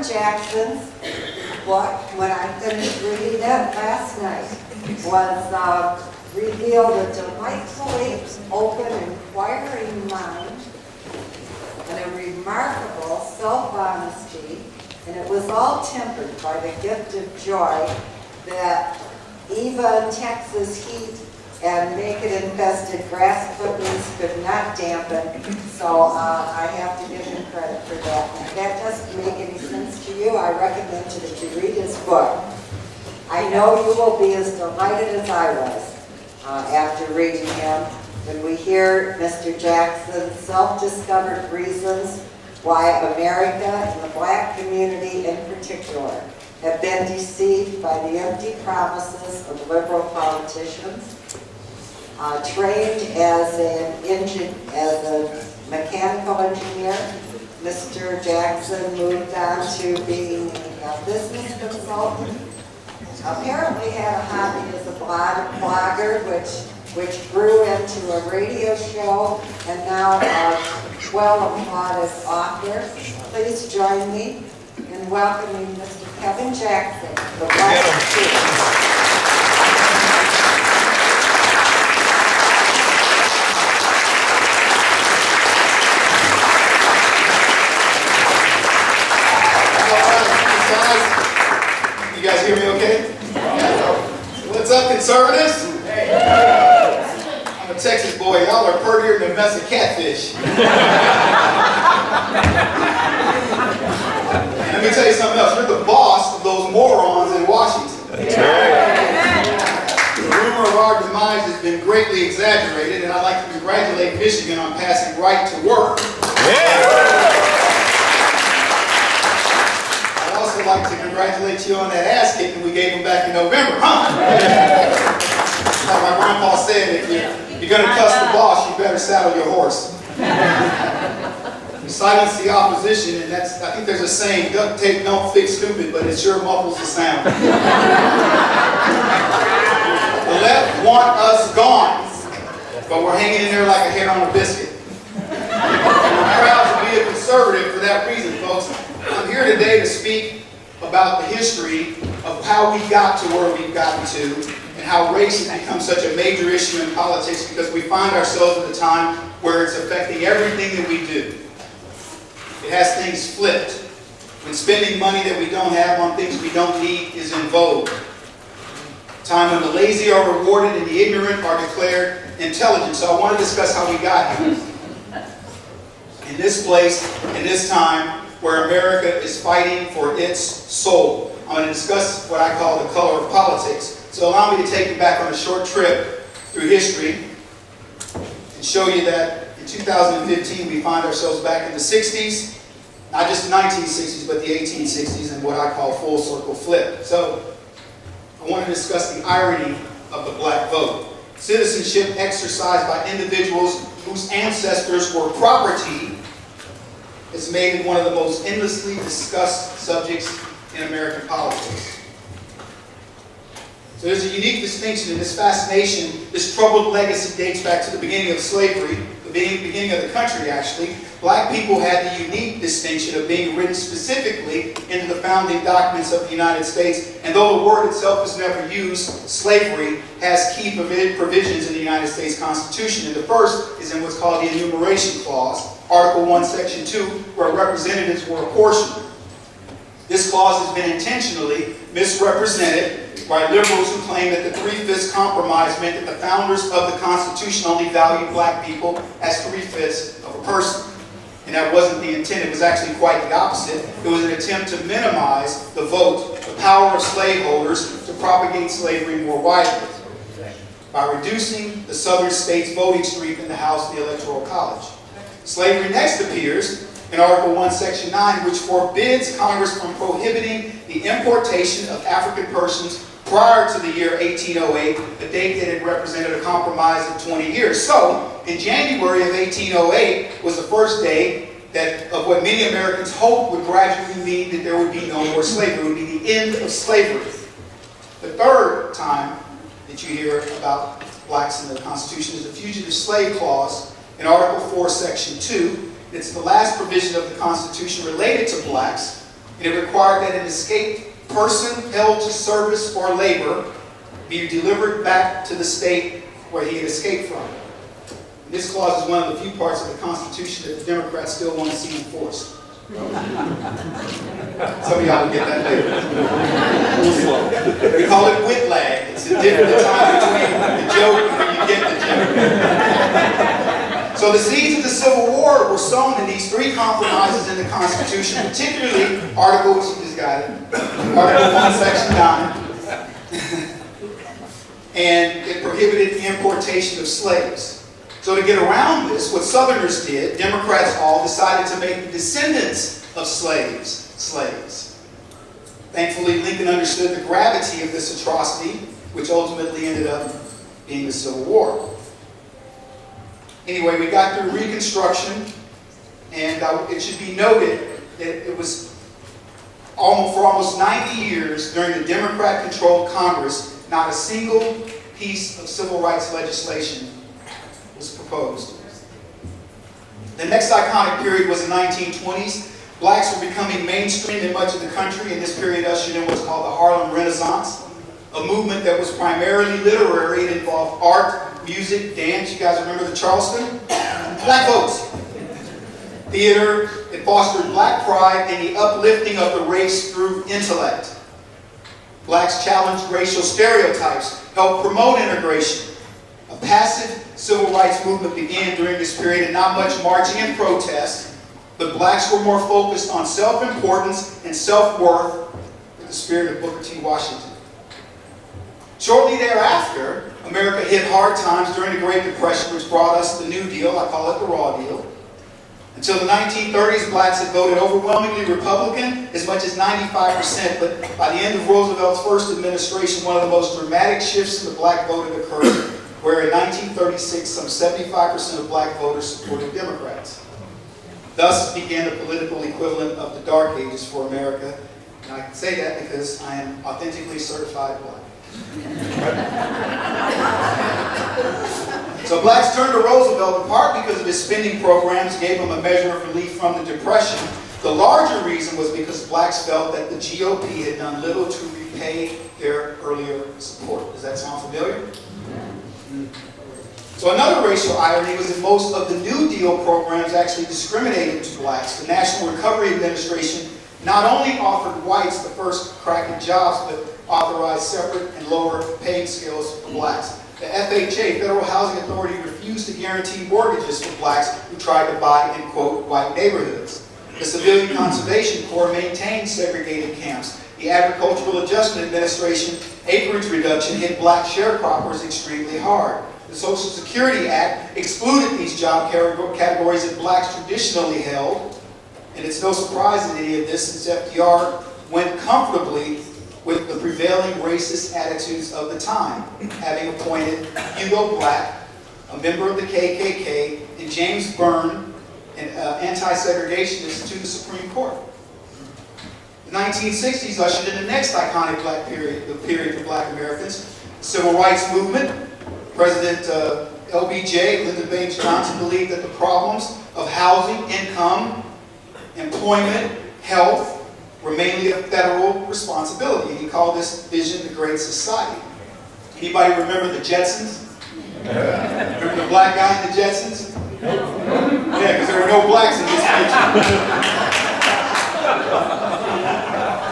Jackson's book, when I finished reading it last night, was revealed a delightfully open, inquiring mind and a remarkable self-honesty, and it was all tempered by the gift of joy that Eva Texas heat and naked-infested grass clippings could not dampen, so I have to give him credit for that. And if that doesn't make any sense to you, I recommend that you read his book. I know you will be as delighted as I was after reading him when we hear Mr. Jackson's self-discovered reasons why America and the black community in particular have been deceived by the empty promises of liberal politicians. Trained as a mechanical engineer, Mr. Jackson moved on to being a business consultant. Apparently had a hobby as a blogger, which grew into a radio show, and now a well-applauded author. Please join me in welcoming Mr. Kevin Jackson, the Black Student. You guys hear me okay? What's up, conservatives? I'm a Texas boy. Y'all are purtier than a mess of catfish. And let me tell you something else. You're the boss of those morons in Washington. That's right. The rumor of our demise has been greatly exaggerated, and I'd like to congratulate Michigan on passing right to work. I'd like to congratulate you on that ass kicking we gave them back in November, huh? Like my grandpa said, if you're going to cuss the boss, you better saddle your horse. You silence the opposition, and I think there's a saying, duct tape don't fix stupid, but it sure muffles the sound. The left want us gone, but we're hanging in there like a hair on a biscuit. I'm proud to be a conservative for that reason, folks. I'm here today to speak about the history of how we got to where we've gotten to and how race has become such a major issue in politics, because we find ourselves at a time where it's affecting everything that we do. It has things flipped. When spending money that we don't have on things we don't need is in vogue. A time when the lazy are rewarded and the ignorant are declared intelligent. So I want to discuss how we got here. In this place, in this time, where America is fighting for its soul. I'm going to discuss what I call the color of politics. So allow me to take you back on a short trip through history and show you that in 2015 we find ourselves back in the 60s, not just the 1960s, but the 1860s, and what I call full circle flip. So I want to discuss the irony of the black vote. Citizenship exercised by individuals whose ancestors were property has made it one of the most endlessly discussed subjects in American politics. So there's a unique distinction in this fascination. This troubled legacy dates back to the beginning of slavery, the beginning of the country actually. Black people had the unique distinction of being written specifically into the founding documents of the United States, and though the word itself is never used, slavery has key provisions in the United States Constitution, and the first is in what's called the Enumeration Clause, Article 1, Section 2, where representatives were apportioned. This clause has been intentionally misrepresented by liberals who claim that the Three-Fifths Compromise meant that the founders of the Constitution only valued black people as three-fifths of a person. And that wasn't the intent. It was actually quite the opposite. It was an attempt to minimize the vote, the power of slaveholders to propagate slavery more widely by reducing the southern states' voting streak in the House of the Electoral College. Slavery next appears in Article 1, Section 9, which forbids Congress from prohibiting the importation of African persons prior to the year 1808, a date that had represented a compromise of 20 years. So, in January of 1808 was the first day of what many Americans hoped would gradually mean that there would be no more slavery. It would be the end of slavery. The third time that you hear about blacks in the Constitution is the Fugitive Slave Clause in Article 4, Section 2. It's the last provision of the Constitution related to blacks, And it required that an escaped person held to service or labor be delivered back to the state where he had escaped from. And this clause is one of the few parts of the Constitution that the Democrats still want to see enforced. Some of y'all will get that later. We call it whitlag. It's the time between the joke and when you get the joke. So the seeds of the Civil War were sown in these three compromises in the Constitution, particularly Article, you just got it, Article 1, Section 9. And it prohibited the importation of slaves. So to get around this, what Southerners did, Democrats all decided to make the descendants of slaves. Thankfully, Lincoln understood the gravity of this atrocity, which ultimately ended up being the Civil War. Anyway, we got through Reconstruction, and it should be noted that it was for almost 90 years during the Democrat-controlled Congress, not a single piece of civil rights legislation was proposed. The next iconic period was the 1920s. Blacks were becoming mainstream in much of the country, and this period ushered in what's called the Harlem Renaissance, a movement that was primarily literary. It involved art, music, dance. You guys remember the Charleston? Black votes. Theater. It fostered black pride and the uplifting of the race through intellect. Blacks challenged racial stereotypes, helped promote integration. A passive civil rights movement began during this period, and not much marching and protest, but blacks were more focused on self-importance and self-worth with the spirit of Booker T. Washington. Shortly thereafter, America hit hard times during the Great Depression, which brought us the New Deal. I call it the Raw Deal. Until the 1930s, blacks had voted overwhelmingly Republican, as much as 95%, but by the end of Roosevelt's first administration, one of the most dramatic shifts in the black vote had occurred, where in 1936, some 75% of black voters supported Democrats. Thus began the political equivalent of the Dark Ages for America, and I can say that because I am authentically certified black. So blacks turned to Roosevelt in part because of his spending programs gave him a measure of relief from the Depression. The larger reason was because blacks felt that the GOP had done little to repay their earlier support. Does that sound familiar? So another racial irony was that most of the New Deal programs actually discriminated to blacks. The National Recovery Administration not only offered whites the first crack at jobs, but authorized separate and lower paying scales for blacks. The FHA, Federal Housing Authority, refused to guarantee mortgages for blacks who tried to buy in, quote, white neighborhoods. The Civilian Conservation Corps maintained segregated camps. The Agricultural Adjustment Administration acreage reduction hit black sharecroppers extremely hard. The Social Security Act excluded these job categories that blacks traditionally held. And it's no surprise in any of this, since FDR went comfortably with the prevailing racist attitudes of the time, having appointed Hugo Black, a member of the KKK, and James Byrne, an anti-segregationist, to the Supreme Court. The 1960s ushered in the next iconic black period, the period for black Americans, the Civil Rights Movement. President LBJ, Lyndon Baines Johnson, believed that the problems of housing, income, employment, health, were mainly a federal responsibility. And he called this vision the Great Society. Anybody remember the Jetsons? Remember the black guy in the Jetsons? Yeah, because there were no blacks in this picture.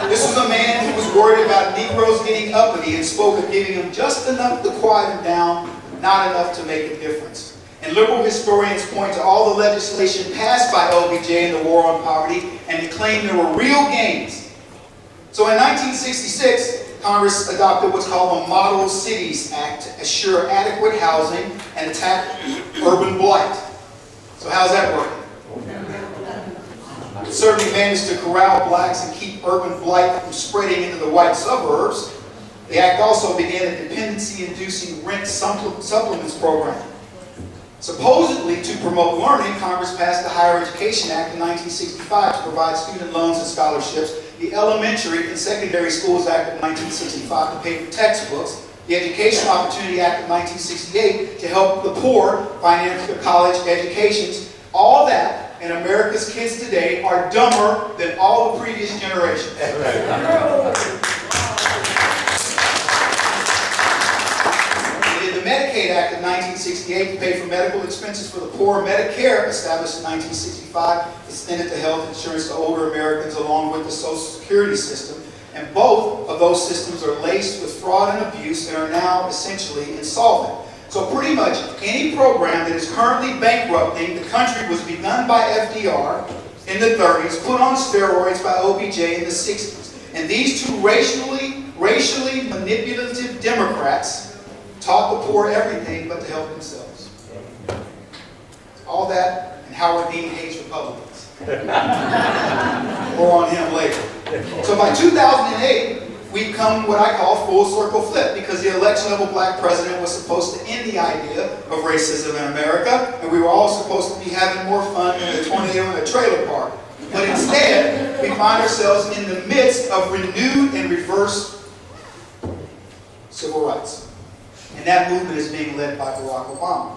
This was a man who was worried about Negroes getting uppity and spoke of giving them just enough to quiet them down, not enough to make a difference. And liberal historians point to all the legislation passed by LBJ in the War on Poverty, and they claim there were real gains. So in 1966, Congress adopted what's called a Model Cities Act to assure adequate housing and attack urban blight. So how's that working? It certainly managed to corral blacks and keep urban blight from spreading into the white suburbs. The act also began a dependency-inducing rent supplements program. Supposedly to promote learning, Congress passed the Higher Education Act in 1965 to provide student loans and scholarships, the Elementary and Secondary Schools Act of 1965 to pay for textbooks, the Education Opportunity Act of 1968 to help the poor finance their college educations. All that and America's kids today are dumber than all the previous generations. The Medicaid Act of 1968 to pay for medical expenses for the poor. Medicare, established in 1965, extended the health insurance to older Americans along with the Social Security system. And both of those systems are laced with fraud and abuse and are now essentially insolvent. So pretty much any program that is currently bankrupting the country was begun by FDR in the 30s, put on steroids by OBJ in the 60s. And these two racially manipulative Democrats taught the poor everything but to help themselves. All that, and Howard Dean hates Republicans. More on him later. So by 2008, we've come what I call full circle flip, because the election of a black president was supposed to end the idea of racism in America, and we were all supposed to be having more fun than a tornado in a trailer park. But instead, we find ourselves in the midst of renewed and reversed civil rights. And that movement is being led by Barack Obama.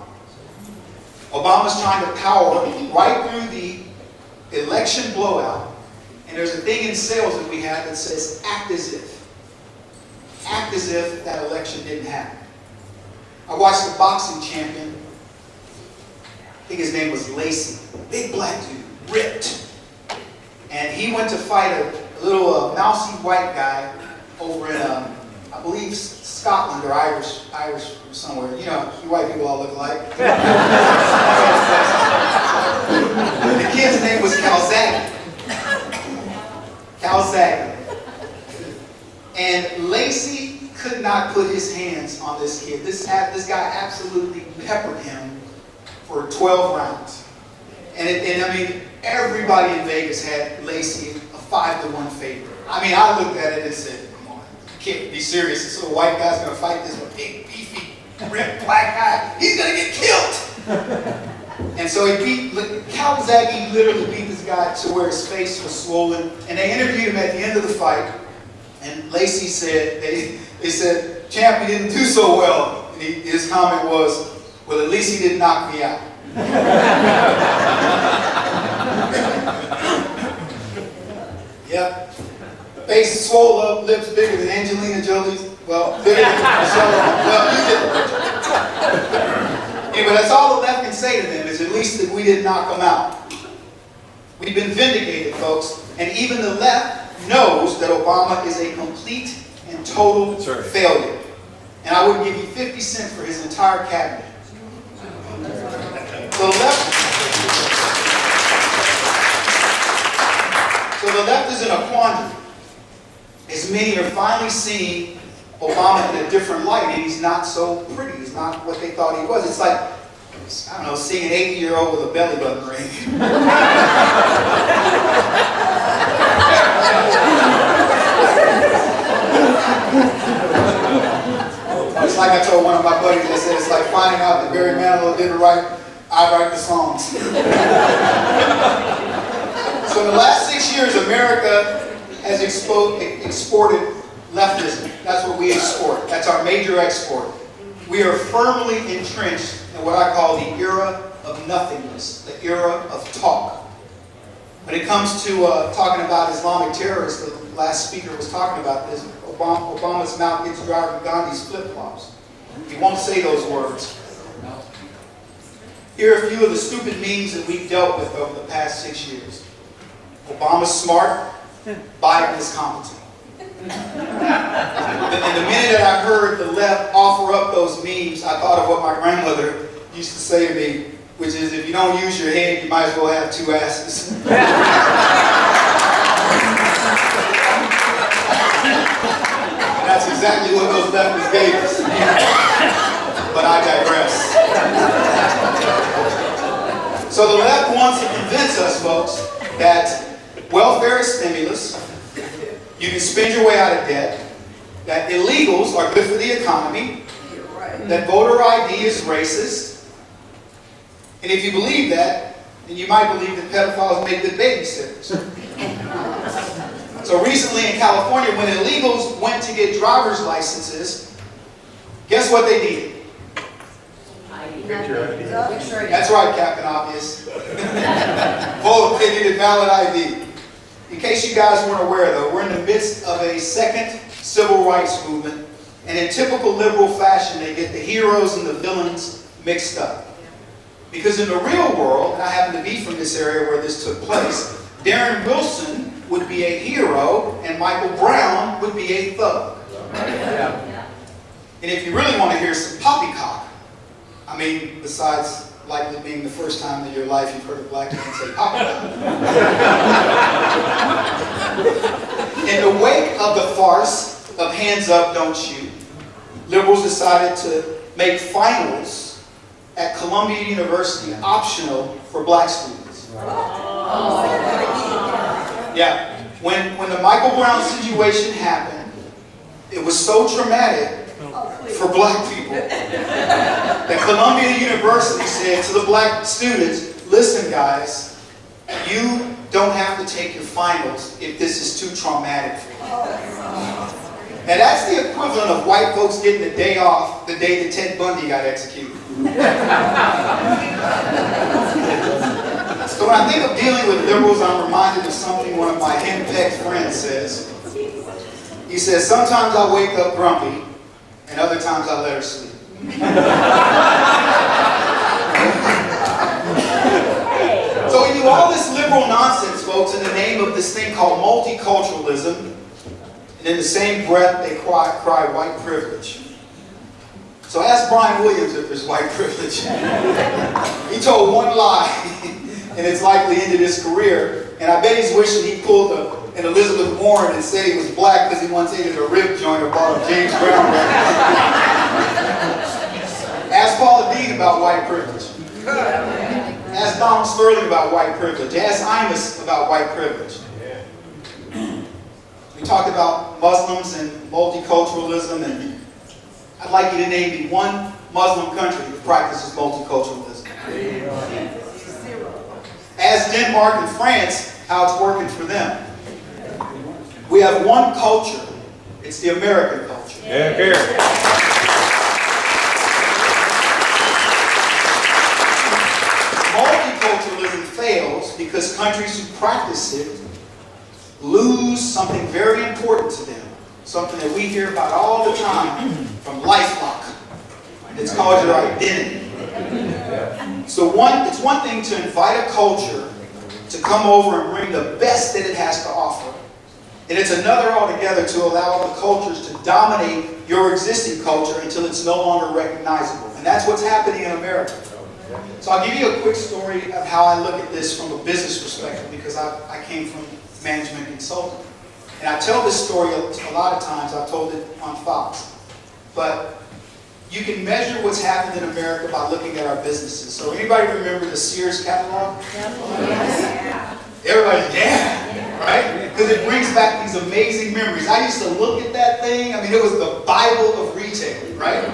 Obama's trying to power right through the election blowout. And there's a thing in sales that we have that says, act as if. Act as if that election didn't happen. I watched a boxing champion. I think his name was Lacey. Big black dude, ripped. And he went to fight a little mousy white guy over in, I believe, Scotland or Irish or somewhere. You know, you white people all look alike. The kid's name was Calzaghe. And Lacey could not put his hands on this kid. This guy absolutely peppered him for 12 rounds. And I mean, everybody in Vegas had Lacey a 5-1 favorite. I mean, I looked at it and said, come on, you can't be serious. This little white guy's going to fight this big, beefy, ripped black guy. He's going to get killed. And so Calzaghe literally beat this guy to where his face was swollen. And they interviewed him at the end of the fight. And Lacey said, they said, champ, you didn't do so well. And his comment was, well, at least he didn't knock me out. Yep. Face swole up, lips bigger than Angelina Jolie's. Well, bigger than Michelle. Well, you did it. Anyway, that's all the left can say to them, is at least that we didn't knock them out. We've been vindicated, folks. And even the left knows that Obama is a complete and total failure. And I would give you 50 cents for his entire cabinet. So the left is in a quandary. As many are finally seeing Obama in a different light, and he's not so pretty. He's not what they thought he was. It's like, I don't know, seeing an 80-year-old with a belly button ring. It's like I told one of my buddies, I said, it's like finding out that Barry Manilow didn't write I Write the Songs. So in the last 6 years, America has exported leftism. That's what we export. That's our major export. We are firmly entrenched in what I call the era of nothingness, the era of talk. When it comes to talking about Islamic terrorists, the last speaker was talking about this, Obama's mouth gets drier than Gandhi's flip-flops. He won't say those words. Here are a few of the stupid memes that we've dealt with over the past 6 years. Obama's smart, Biden is competent. And the minute that I heard the left offer up those memes, I thought of what my grandmother used to say to me, which is, if you don't use your head, you might as well have two asses. And that's exactly what those leftists gave us. But I digress. So the left wants to convince us, folks, that welfare is stimulus, you can spend your way out of debt, that illegals are good for the economy, that voter ID is racist. And if you believe that, then you might believe that pedophiles make good babysitters. So recently in California, when illegals went to get driver's licenses, guess what they needed? That's right, Captain Obvious. Vote, they needed valid ID. In case you guys weren't aware, though, we're in the midst of a second civil rights movement, and in typical liberal fashion, they get the heroes and the villains mixed up. Because in the real world, and I happen to be from this area where this took place, Darren Wilson would be a hero, and Michael Brown would be a thug. And if you really want to hear some poppycock, I mean, besides likely being the first time in your life you've heard a black man say poppycock. In the wake of the farce of Hands Up, Don't Shoot, liberals decided to make finals at Columbia University optional for black students. Yeah. When the Michael Brown situation happened, it was so traumatic for black people that Columbia University said to the black students, listen guys, you don't have to take your finals if this is too traumatic for you. And that's the equivalent of white folks getting a day off the day that Ted Bundy got executed. So when I think of dealing with liberals, I'm reminded of something one of my henpecked friends says. He says, sometimes I wake up grumpy, and other times I let her sleep. So we do all this liberal nonsense, folks, in the name of this thing called multiculturalism, and in the same breath they cry white privilege. So ask Brian Williams if there's white privilege. He told one lie, and it's likely ended his career, and I bet he's wishing he pulled an Elizabeth Warren and said he was black because he once ate at a rib joint or bought a James Brown record. Ask Paula Dean about white privilege. Ask Donald Sterling about white privilege. Ask Imus about white privilege. We talked about Muslims and multiculturalism, and I'd like you to name me one Muslim country that practices multiculturalism. Ask Denmark and France how it's working for them. We have one culture. It's the American culture. Multiculturalism fails because countries who practice it lose something very important to them. Something that we hear about all the time from LifeLock. It's called your identity. So it's one thing to invite a culture to come over and bring the best that it has to offer. And it's another altogether to allow the cultures to dominate your existing culture until it's no longer recognizable. And that's what's happening in America. So I'll give you a quick story of how I look at this from a business perspective, because I came from management consulting. And I tell this story a lot of times. I've told it on Fox. But you can measure what's happened in America by looking at our businesses. So anybody remember the Sears catalog? Yeah. Everybody, yeah, right? Because it brings back these amazing memories. I used to look at that thing. I mean, it was the Bible of retail, right?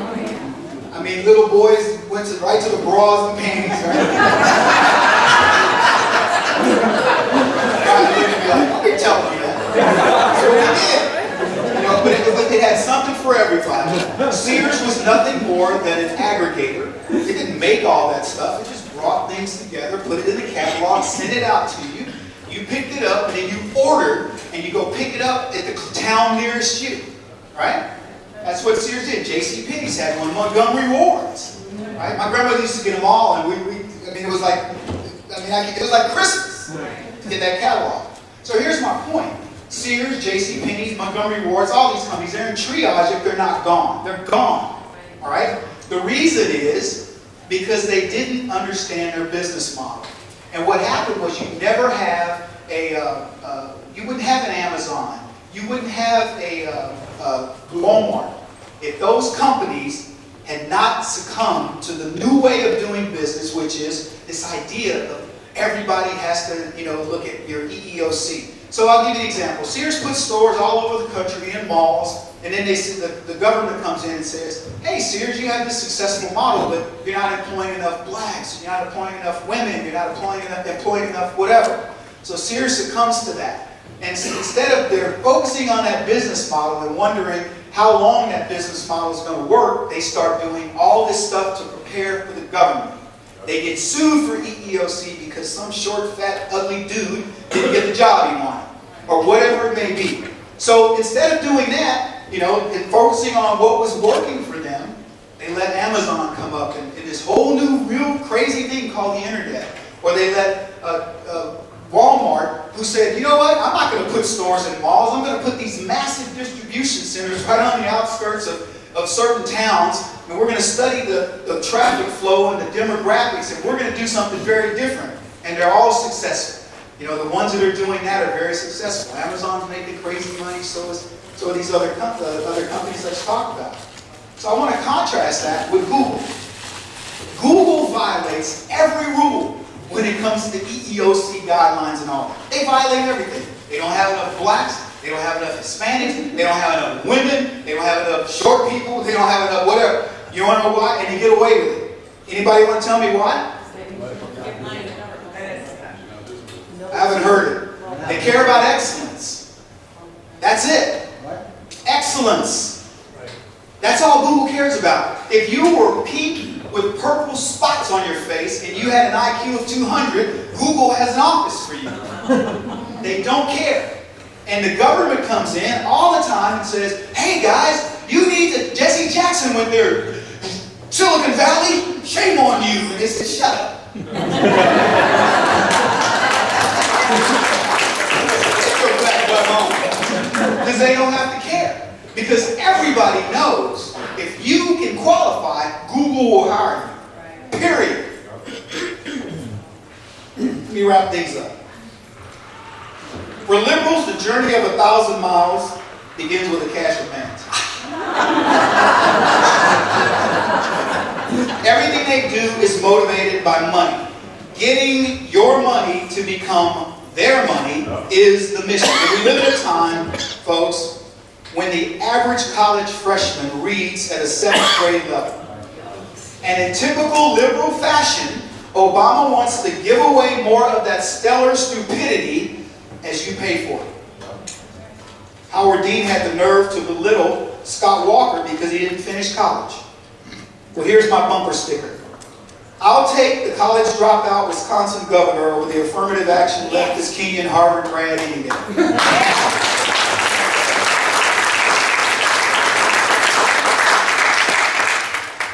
I mean, little boys went right to the bras and panties, right? God, they'd be like, "Don't be telling me that." So we did. You know, but it had something for everybody. Sears was nothing more than an aggregator. It didn't make all that stuff. It just brought things together, put it in the catalog, sent it out to you. You picked it up, and then you ordered, and you go pick it up at the town nearest you, right? That's what Sears did. JCPenney's had one, Montgomery Ward's, right? My grandmother used to get them all, and it was like, it was like Christmas to get that catalog. So here's my point. Sears, JCPenney's, Montgomery Ward's, all these companies, they're in triage if they're not gone. They're gone, all right? The reason is because they didn't understand their business model. And what happened was you never have you wouldn't have an Amazon. You wouldn't have a Walmart if those companies had not succumbed to the new way of doing business, which is this idea of everybody has to, look at your EEOC. So I'll give you an example. Sears puts stores all over the country in malls, and then the government comes in and says, "Hey, Sears, you have this successful model, but you're not employing enough blacks, you're not employing enough women, you're not employing enough whatever." So Sears succumbs to that. And so instead of they're focusing on that business model and wondering, how long that business model is going to work, they start doing all this stuff to prepare for the government. They get sued for EEOC because some short, fat, ugly dude didn't get the job he wanted, or whatever it may be. So instead of doing that, and focusing on what was working for them, they let Amazon come up and this whole new, real crazy thing called the internet. Or they let Walmart, who said, you know what, I'm not going to put stores in malls, I'm going to put these massive distribution centers right on the outskirts of certain towns, and we're going to study the traffic flow and the demographics, and we're going to do something very different. And they're all successful. The ones that are doing that are very successful. Amazon's making crazy money, so are these other companies let's talk about. So I want to contrast that with Google. Google violates every rule when it comes to EEOC guidelines and all. They violate everything. They don't have enough blacks, they don't have enough Hispanics, they don't have enough women, they don't have enough short people, they don't have enough whatever. You want to know why? And they get away with it. Anybody want to tell me why? I haven't heard it. They care about excellence. That's it. Excellence. That's all Google cares about. If you were pink with purple spots on your face and you had an IQ of 200, Google has an office for you. They don't care. And the government comes in all the time and says, hey guys, you need to, Jesse Jackson went there, Silicon Valley, shame on you. And they said, shut up. Because they don't have to care. Because everybody knows if you can qualify, Google will hire you. Period. Let me wrap things up. For liberals, the journey of 1,000 miles begins with a cash advance. Everything they do is motivated by money. Getting your money to become their money is the mission. And we live in a time, folks, when the average college freshman reads at a 7th grade level. And in typical liberal fashion, Obama wants to give away more of that stellar stupidity as you pay for it. Howard Dean had the nerve to belittle Scott Walker because he didn't finish college. Well, here's my bumper sticker. I'll take the college dropout Wisconsin governor over the affirmative action leftist Kenyan Harvard grad any day.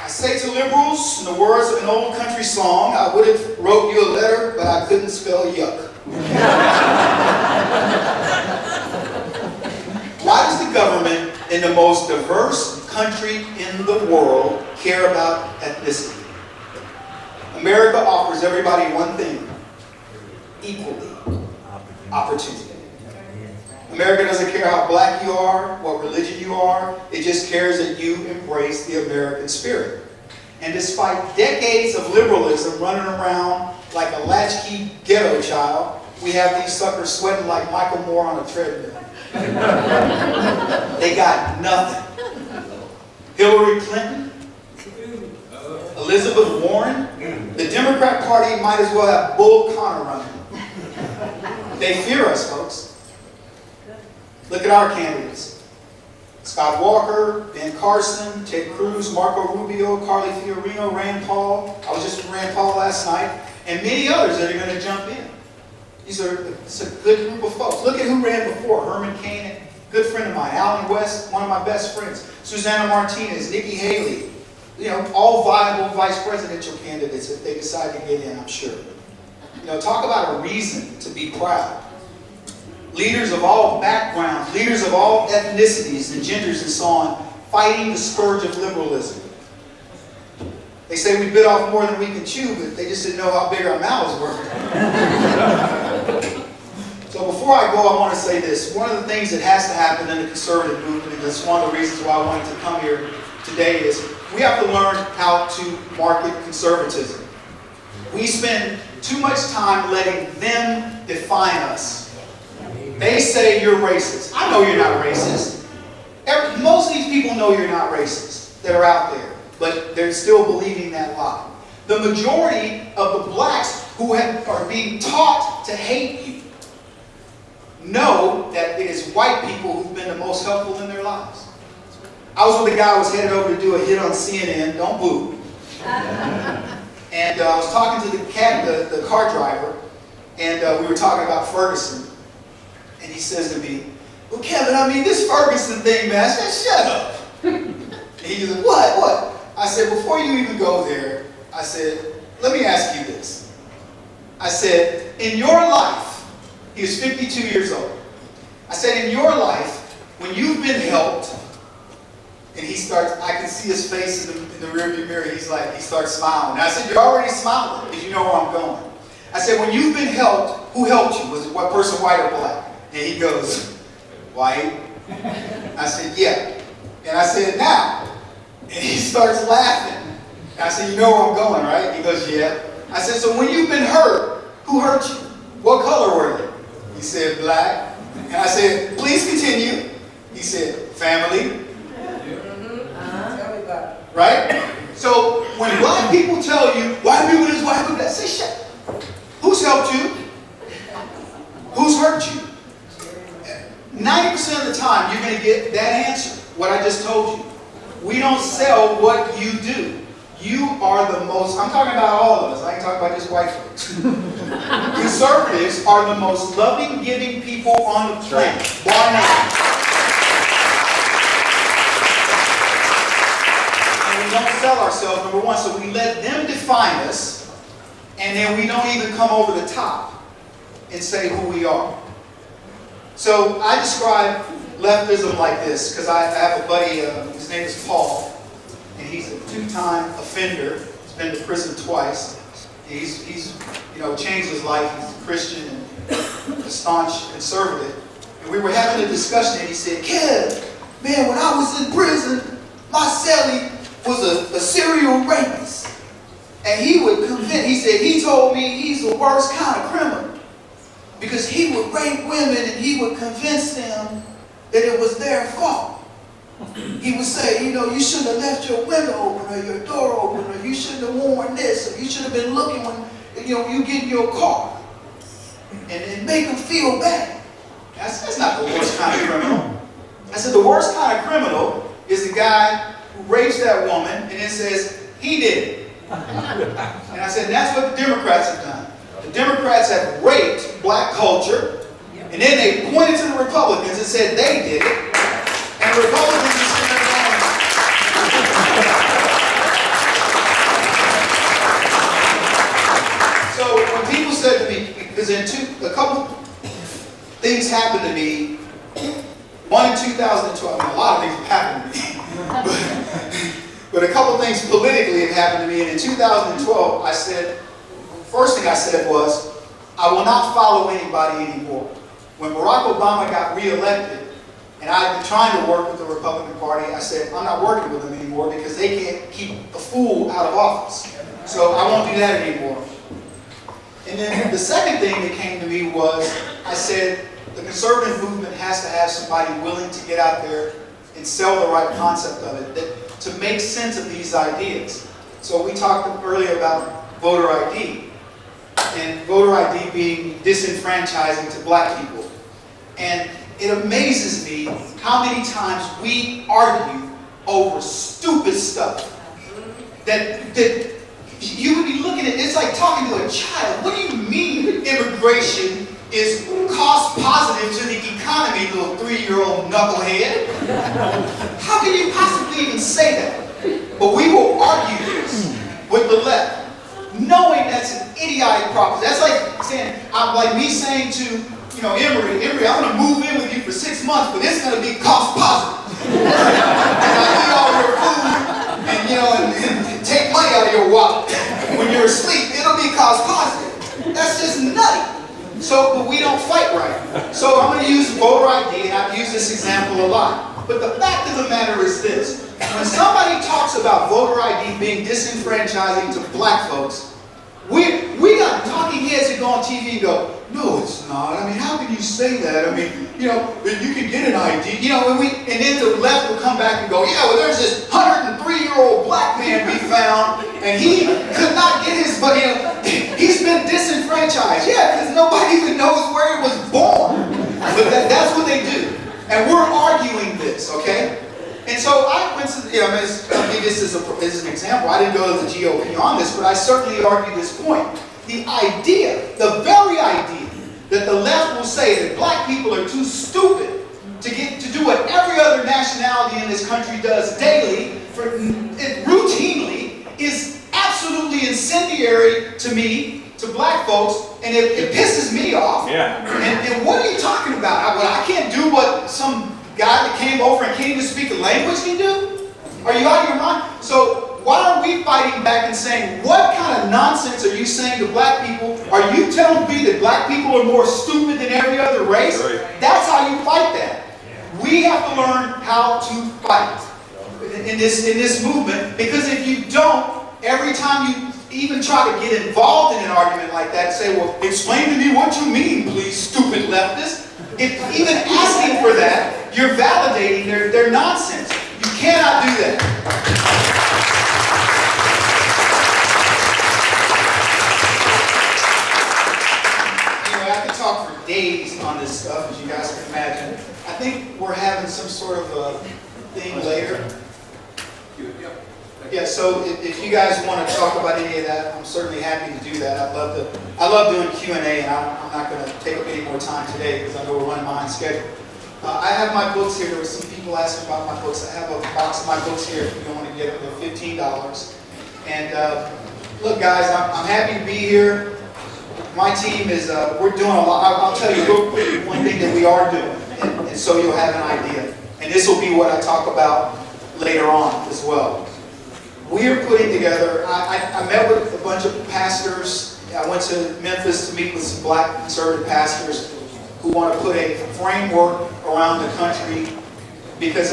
I say to liberals, in the words of an old country song, I would have wrote you a letter, but I couldn't spell yuck. Why does the government in the most diverse country in the world care about ethnicity? America offers everybody one thing: equally opportunity. America doesn't care how black you are, what religion you are. It just cares that you embrace the American spirit. And despite decades of liberalism running around like a latchkey ghetto child, we have these suckers sweating like Michael Moore on a treadmill. They got nothing. Hillary Clinton, Elizabeth Warren, the Democrat Party might as well have Bull Connor running. They fear us, folks. Look at our candidates. Scott Walker, Ben Carson, Ted Cruz, Marco Rubio, Carly Fiorina, Rand Paul. I was just with Rand Paul last night. And many others that are going to jump in. It's a good group of folks. Look at who ran before. Herman Cain, good friend of mine. Alan West, one of my best friends. Susanna Martinez, Nikki Haley. All viable vice presidential candidates if they decide to get in, I'm sure. Talk about a reason to be proud. Leaders of all backgrounds, leaders of all ethnicities and genders and so on, fighting the scourge of liberalism. They say we bit off more than we can chew, but they just didn't know how big our mouths were. So before I go, I want to say this. One of the things that has to happen in the conservative movement, and that's one of the reasons why I wanted to come here today, is we have to learn how to market conservatism. We spend too much time letting them define us. They say you're racist. I know you're not racist. Most of these people know you're not racist that are out there, but they're still believing that lie. The majority of the blacks who are being taught to hate you know that it is white people who've been the most helpful in their lives. I was with a guy who was headed over to do a hit on CNN, don't boo. And I was talking to the car driver, and we were talking about Ferguson. And he says to me, well, Kevin, I mean, this Ferguson thing, man. I said, shut up. And he said, what? I said, before you even go there, I said, let me ask you this. I said, in your life, he was 52 years old. I said, in your life, when you've been helped, and he starts, I can see his face in the rearview mirror, he starts smiling. And I said, you're already smiling, because you know where I'm going. I said, when you've been helped, who helped you? Was it what person, white or black? And he goes, white. I said, yeah. And I said, now. And he starts laughing. And I said, you know where I'm going, right? He goes, yeah. I said, so when you've been hurt, who hurt you? What color were they? He said, black. And I said, please continue. He said, family. Right? So when black people tell you, white people this, white people that, say shit. Who's helped you? Who's hurt you? 90% of the time, you're going to get that answer, what I just told you. We don't sell what you do. You are the most, I'm talking about all of us, I ain't talking about just white folks. Conservatives are the most loving, giving people on the planet, bar none. And we don't sell ourselves, number one, so we let them define us, and then we don't even come over the top and say who we are. So I describe leftism like this, because I have a buddy, his name is Paul, and he's a two-time offender. He's been to prison twice. He's changed his life. He's a Christian and a staunch conservative. And we were having a discussion, and he said, Kev, man, when I was in prison, my cellie was a serial rapist. And he would convince, he said, he told me he's the worst kind of criminal. Because he would rape women and he would convince them that it was their fault. He would say, you shouldn't have left your window open or your door open, or you shouldn't have worn this, or you should have been looking when you get in your car. And make them feel bad. That's not the worst kind of criminal. I said the worst kind of criminal is the guy who rapes that woman and then says, he did it. And I said, that's what the Democrats have done. The Democrats have raped black culture, and then they pointed to the Republicans and said they did it, and the Republicans are sitting there going. So when people said to me, because a couple things happened to me, one in 2012, a lot of things have happened to me, but a couple things politically have happened to me, and in 2012 I said, first thing I said was, I will not follow anybody anymore. When Barack Obama got reelected, and I had been trying to work with the Republican Party, I said, I'm not working with them anymore because they can't keep a fool out of office. So I won't do that anymore. And then the second thing that came to me was, I said, the conservative movement has to have somebody willing to get out there and sell the right concept of it, to make sense of these ideas. So we talked earlier about voter ID. And voter ID being disenfranchising to black people. And it amazes me how many times we argue over stupid stuff. That you would be looking at, it's like talking to a child. What do you mean immigration is cost positive to the economy, little 3-year-old knucklehead? How can you possibly even say that? But we will argue this with the left, knowing that's an idiotic proposition. That's like saying, like me saying to, Emory, I'm going to move in with you for 6 months, but it's going to be cost positive. And I eat all your food, and take money out of your wallet. When you're asleep, it'll be cost positive. That's just nutty. But we don't fight right. So I'm going to use voter ID, and I've used this example a lot. But the fact of the matter is this. When somebody talks about voter ID being disenfranchising to black folks, we got talking heads that go on TV and go, no, it's not. I mean, how can you say that? I mean, you can get an ID. And then the left will come back and go, yeah, well, there's this 103-year-old black man we found, and he could not get his, but he's been disenfranchised. Yeah, because nobody even knows where he was born. But that's what they do. And we're arguing this, okay? And so so I went to, I'll give this as an example. I didn't go to the GOP on this, but I certainly argue this point. The idea, the very idea, that the left will say that black people are too stupid to do what every other nationality in this country does daily, routinely, is absolutely incendiary to me, to black folks, and it pisses me off. Yeah. And what are you talking about? I can't do what some guy that came over and can't even speak the language can do? Are you out of your mind? So why are we fighting back and saying, what kind of nonsense are you saying to black people? Are you telling me that black people are more stupid than every other race? Right. That's how you fight that. We have to learn how to fight in this movement, because if you don't, every time you even try to get involved in an argument like that, say, well, explain to me what you mean, please, stupid leftist. If even asking for that, you're validating their nonsense. You cannot do that. I could talk for days on this stuff, as you guys can imagine. I think we're having some sort of a thing later. Yeah, so if you guys want to talk about any of that, I'm certainly happy to do that. I love doing Q&A, and I'm not going to take up any more time today because I know we're running behind schedule. I have my books here. There were some people asking about my books. I have a box of my books here if you want to get them. They're $15. And look, guys, I'm happy to be here. My team is, we're doing a lot. I'll tell you real quick one thing that we are doing, and so you'll have an idea. And this will be what I talk about later on as well. We are putting together, I met with a bunch of pastors. I went to Memphis to meet with some black conservative pastors who want to put a framework around the country, because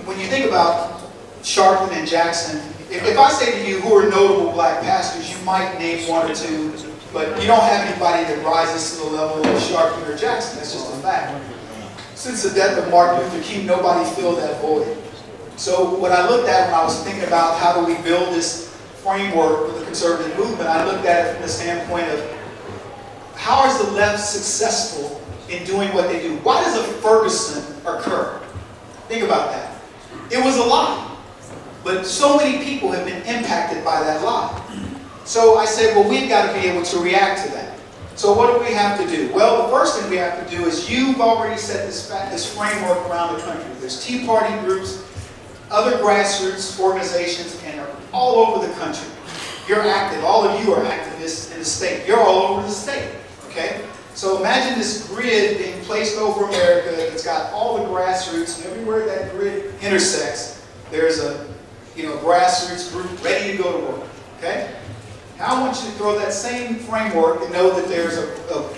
when you think about Sharpton and Jackson, if I say to you who are notable black pastors, you might name one or two, but you don't have anybody that rises to the level of Sharpton or Jackson. That's just a fact. Since the death of Martin Luther King, nobody filled that void. So what I looked at when I was thinking about how do we build this framework for the conservative movement, I looked at it from the standpoint of how is the left successful in doing what they do? Why does a Ferguson occur? Think about that. It was a lie. But so many people have been impacted by that lie. So I said, well, we've got to be able to react to that. So what do we have to do? Well, the first thing we have to do is you've already set this framework around the country. There's Tea Party groups, other grassroots organizations, and they're all over the country. You're active. All of you are activists in the state. You're all over the state. Okay? So imagine this grid being placed over America. It's got all the grassroots, and everywhere that grid intersects, there's a grassroots group ready to go to work. Okay? Now I want you to throw that same framework and know that there's an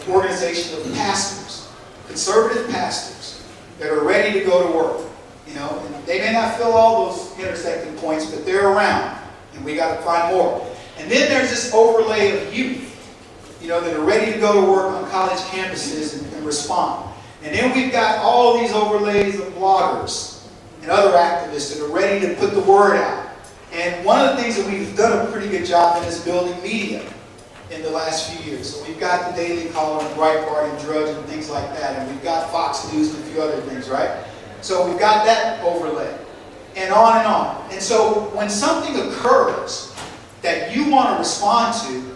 organization of pastors, conservative pastors, that are ready to go to work. And they may not fill all those intersecting points, but they're around, and we got to find more. And then there's this overlay of youth, that are ready to go to work on college campuses and respond. And then we've got all these overlays of bloggers and other activists that are ready to put the word out. And one of the things that we've done a pretty good job in is building media in the last few years. So we've got the Daily Caller and Breitbart and Drudge and things like that. And we've got Fox News and a few other things, right? So we've got that overlay. And on and on. And so when something occurs that you want to respond to,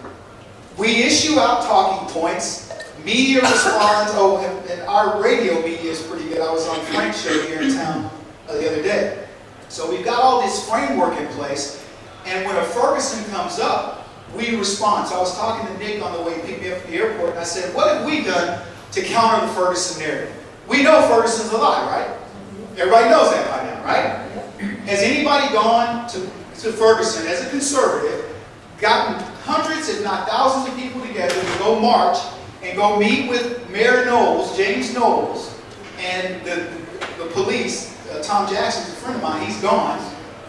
we issue out talking points. Media responds. Oh, and our radio media is pretty good. I was on Frank's show here in town the other day. So we've got all this framework in place. And when a Ferguson comes up, we respond. So I was talking to Nick on the way to pick me up from the airport, and I said, what have we done to counter the Ferguson narrative? We know Ferguson's a lie, right? Everybody knows that by now, right? Has anybody gone to Ferguson as a conservative, gotten hundreds, if not thousands of people together to go march and go meet with Mayor Knowles, James Knowles, and the police? Tom Jackson's a friend of mine, he's gone,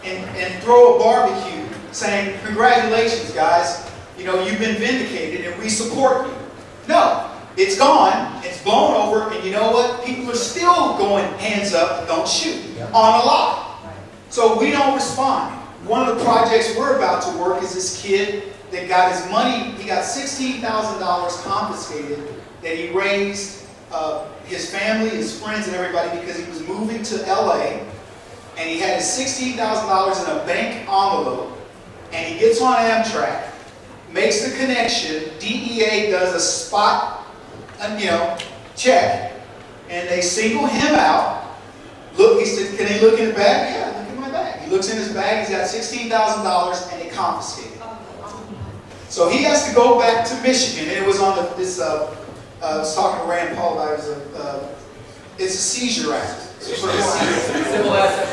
and throw a barbecue saying, congratulations guys, you've been vindicated and we support you. No, it's gone, it's blown over, and you know what? People are still going hands up, don't shoot, on a lie. So we don't respond. One of the projects we're about to work is this kid that got his money, he got $16,000 confiscated that he raised his family, his friends, and everybody because he was moving to LA and he had his $16,000 in a bank envelope, and he gets on Amtrak, makes the connection, DEA does a spot, check, and they single him out. Look, he said, can he look in the bag? Yeah, look in my bag. He looks in his bag, he's got $16,000, and they confiscate it. So he has to go back to Michigan, and it was on I was talking to Rand Paul about it, it's a seizure act. Civil asset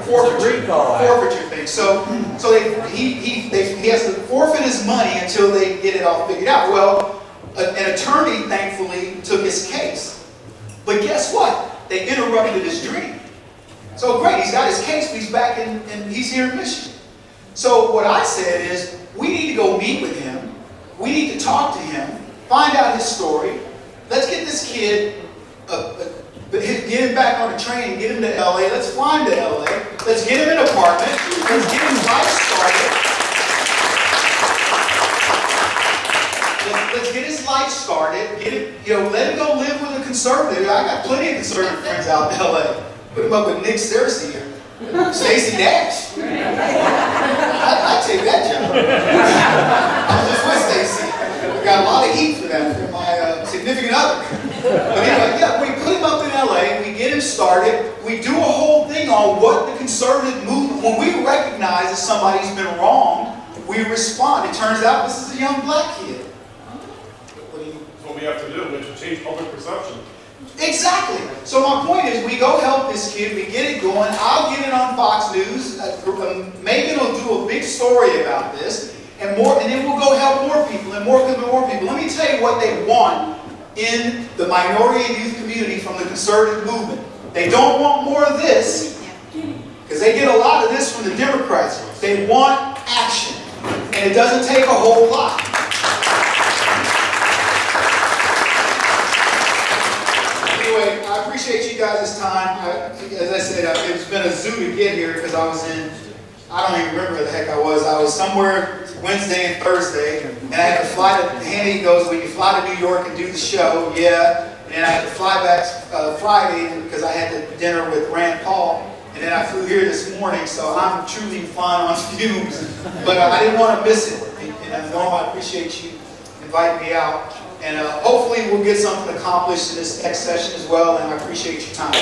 forfeiture thing. So he has to forfeit his money until they get it all figured out. Well, an attorney thankfully took his case. But guess what? They interrupted his dream. So great, he's got his case, but he's back and he's here in Michigan. So what I said is, we need to go meet with him. We need to talk to him, find out his story. Let's get this kid, get him back on the train, get him to LA. Let's fly him to LA. Let's get him an apartment. Let's get his life started. Let's get his life started. Get him, let him go live with a conservative. I got plenty of conservative friends out in LA. Put him up with Nick Searcy or Stacey Dash. I'd take that job. I was just with Stacey. We got a lot of heat for that from my significant other. But anyway, yeah, we put him up in LA, we get him started, we do a whole thing on what the conservative movement, when we recognize that somebody's been wronged, we respond. It turns out this is a young black kid. That's what we have to do, we have to change public perception. Exactly. So my point is, we go help this kid, we get it going, I'll get it on Fox News, Megan will do a big story about this, and then we'll go help more people, and more people. Let me tell you what they want in the minority and youth community from the conservative movement. They don't want more of this, because they get a lot of this from the Democrats. They want action, and it doesn't take a whole lot. Anyway, I appreciate you guys' time. As I said, it's been a zoo to get here, because I don't even remember where the heck I was. I was somewhere Wednesday and Thursday, and I had to fly to, Handy goes, when you fly to New York and do the show, yeah, and I had to fly back Friday because I had the dinner with Rand Paul, and then I flew here this morning, so I'm truly flying on fumes, but I didn't want to miss it, and Norm, I appreciate you inviting me out, and hopefully we'll get something accomplished in this next session as well, and I appreciate your time.